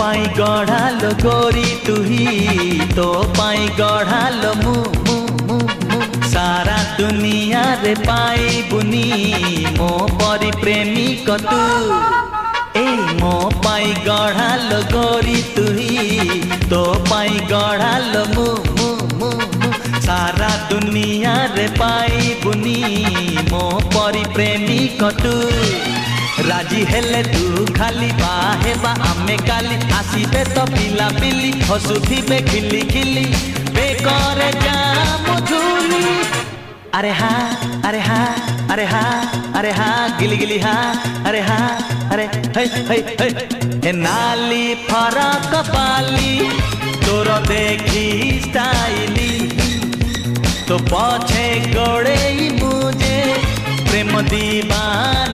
पाई गढ़ालो गोरी तुही तो पाई गढ़ालो मु मु मु मु सारा दुनिया रे पाई बुनी मो परी प्रेमिक तू ए मो पाई गढ़ालो गोरी तुही तो पाई गढ़ालो मु मु मु मु सारा दुनिया रे पाई बुनी मो परी प्रेमिक तू राजी हेले तू खाली बाहे बा आमे काली आसीबे तो पिला पिली हसुथिबे खिली खिली बेकर जा मुझुली अरे हा अरे हा अरे हा अरे हा गिली गिली हा अरे हा अरे हे हे हे ए नाली फरक पाली तोर देखी स्टाइली तो पछे गड़े मुझे प्रेम दीवान।